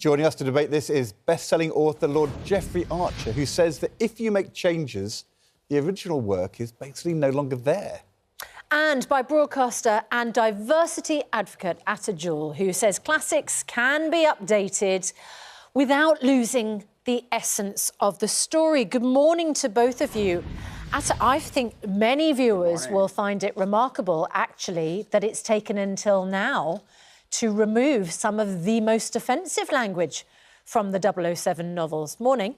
Joining us to debate this is best-selling author Lord Jeffrey Archer, who says that if you make changes, the original work is basically no longer there. And by broadcaster and diversity advocate Ateh, who says classics can be updated without losing the essence of the story. Good morning to both of you. Ateh, I think many viewers will find it remarkable, actually, that it's taken until now to remove some of the most offensive language from the 007 novels. Morning.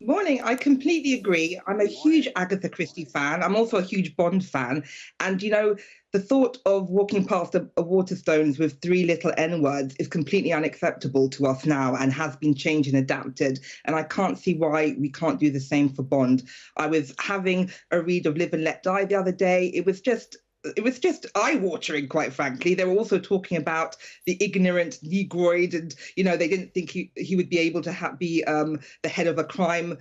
Morning. I completely agree. I'm a huge Agatha Christie fan. I'm also a huge Bond fan. And, you know, the thought of walking past a Waterstones with 3 little N-words is completely unacceptable to us now and has been changed and adapted. And I can't see why we can't do the same for Bond. I was having a read of Live and Let Die the other day. It was just eye-watering, quite frankly. They were also talking about the ignorant Negroid, and, you know, they didn't think he would be able to be the head of a crime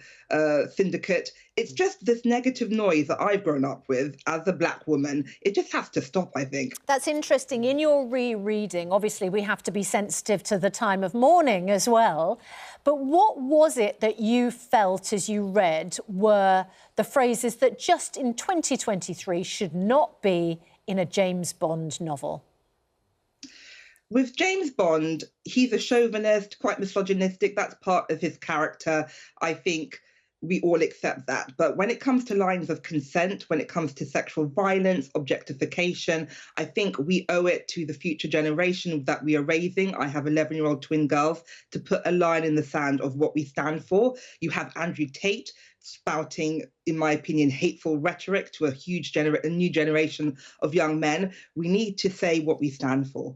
syndicate. It's just this negative noise that I've grown up with as a black woman. It just has to stop, I think. That's interesting. In your rereading, obviously, we have to be sensitive to the time of mourning as well. But what was it that you felt as you read were the phrases that just in 2023 should not be in a James Bond novel? With James Bond, he's a chauvinist, quite misogynistic. That's part of his character. I think we all accept that. But when it comes to lines of consent, when it comes to sexual violence, objectification, I think we owe it to the future generation that we are raising. I have 11-year-old twin girls, to put a line in the sand of what we stand for. You have Andrew Tate spouting, in my opinion, hateful rhetoric to a new generation of young men. We need to say what we stand for.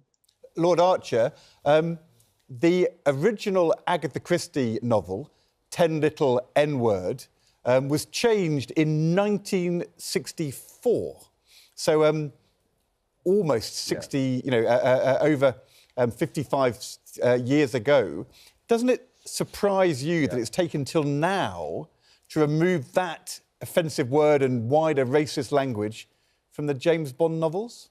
Lord Archer, the original Agatha Christie novel, 10 Little N-Word, was changed in 1964. So almost 60, over 55 years ago. Doesn't it surprise you that it's taken till now to remove that offensive word and wider racist language from the James Bond novels?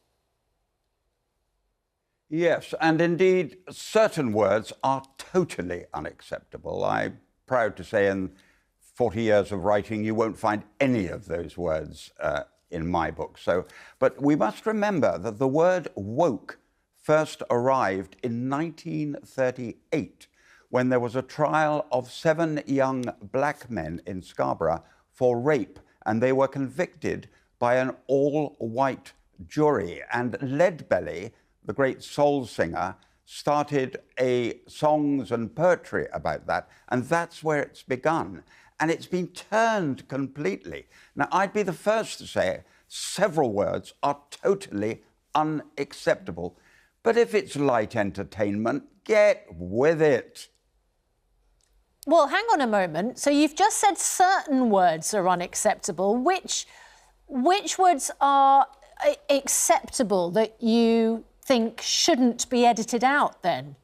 Yes, and indeed, certain words are totally unacceptable. I'm proud to say in 40 years of writing, you won't find any of those words in my book. But we must remember that the word woke first arrived in 1938, when there was a trial of 7 young black men in Scarborough for rape, and they were convicted by an all-white jury. And Leadbelly, the great soul singer, started songs and poetry about that, and that's where it's begun. And it's been turned completely. Now, I'd be the first to say several words are totally unacceptable. But if it's light entertainment, get with it. Well, hang on a moment. So you've just said certain words are unacceptable. Which words are acceptable that you think shouldn't be edited out, then?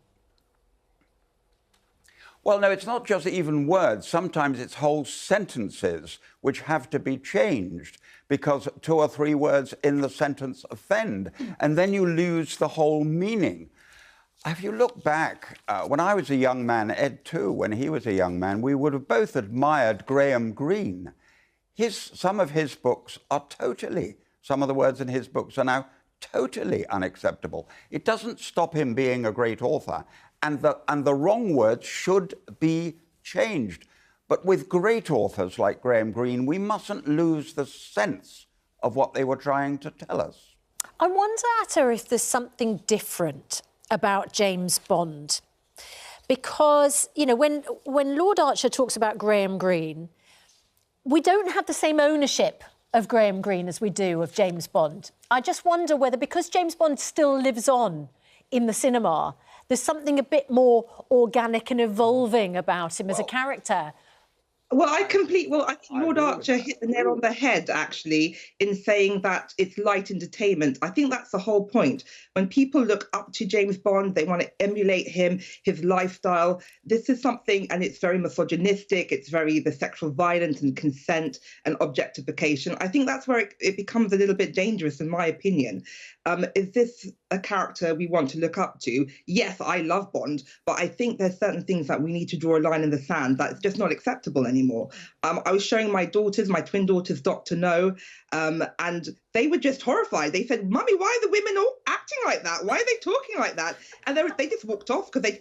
Well, no, it's not just even words. Sometimes it's whole sentences which have to be changed because 2 or 3 words in the sentence offend, and then you lose the whole meaning. If you look back, when I was a young man, Ed too, when he was a young man, we would have both admired Graham Greene. Some of his books are some of the words in his books are now totally unacceptable. It doesn't stop him being a great author, and the wrong words should be changed. But with great authors like Graham Greene, we mustn't lose the sense of what they were trying to tell us. I wonder, Ateh, if there's something different about James Bond. Because, you know, when Lord Archer talks about Graham Greene, we don't have the same ownership of Graham Greene as we do of James Bond. I just wonder whether, because James Bond still lives on in the cinema, there's something a bit more organic and evolving about him as a character. Well, I think Lord Archer hit the nail on the head, actually, in saying that it's light entertainment. I think that's the whole point. When people look up to James Bond, they want to emulate him, his lifestyle. This is something, and it's very misogynistic. It's very the sexual violence and consent and objectification. I think that's where it becomes a little bit dangerous, in my opinion. Is this a character we want to look up to? Yes, I love Bond, but I think there's certain things that we need to draw a line in the sand that's just not acceptable anymore. I was showing my twin daughters, Dr. No, and they were just horrified. They said, "Mummy, why are the women all acting like that? Why are they talking like that?" And they just walked off because they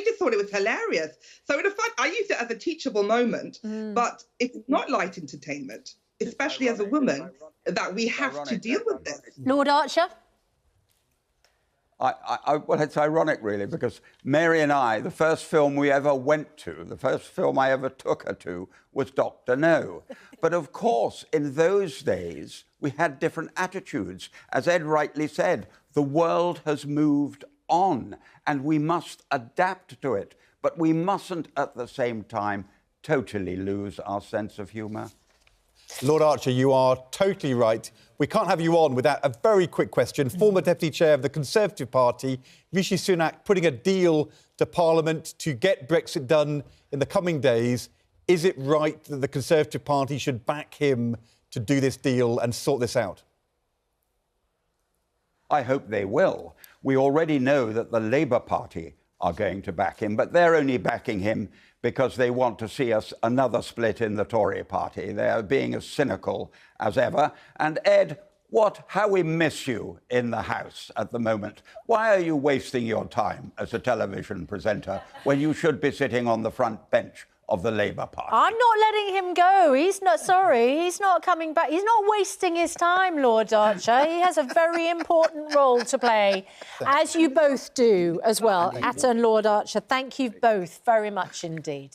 just thought it was hilarious. So in a fact, I used it as a teachable moment, but it's not light entertainment, especially as a woman, that we have to deal with this. Lord Archer? Well, it's ironic, really, because Mary and I, the first film we ever went to, the first film I ever took her to, was Dr. No. But of course, in those days, we had different attitudes. As Ed rightly said, the world has moved on, and we must adapt to it. But we mustn't, at the same time, totally lose our sense of humour. Lord Archer, you are totally right. We can't have you on without a very quick question. Former Deputy Chair of the Conservative Party, Rishi Sunak, putting a deal to Parliament to get Brexit done in the coming days. Is it right that the Conservative Party should back him to do this deal and sort this out? I hope they will. We already know that the Labour Party are going to back him, but they're only backing him because they want to see us another split in the Tory party. They're being as cynical as ever. And Ed, how we miss you in the House at the moment. Why are you wasting your time as a television presenter when you should be sitting on the front bench of the Labour Party? I'm not letting him go. He's not coming back. He's not wasting his time, Lord Archer. He has a very important role to play, as you both do as well. Ateh and Lord Archer, thank you both very much indeed.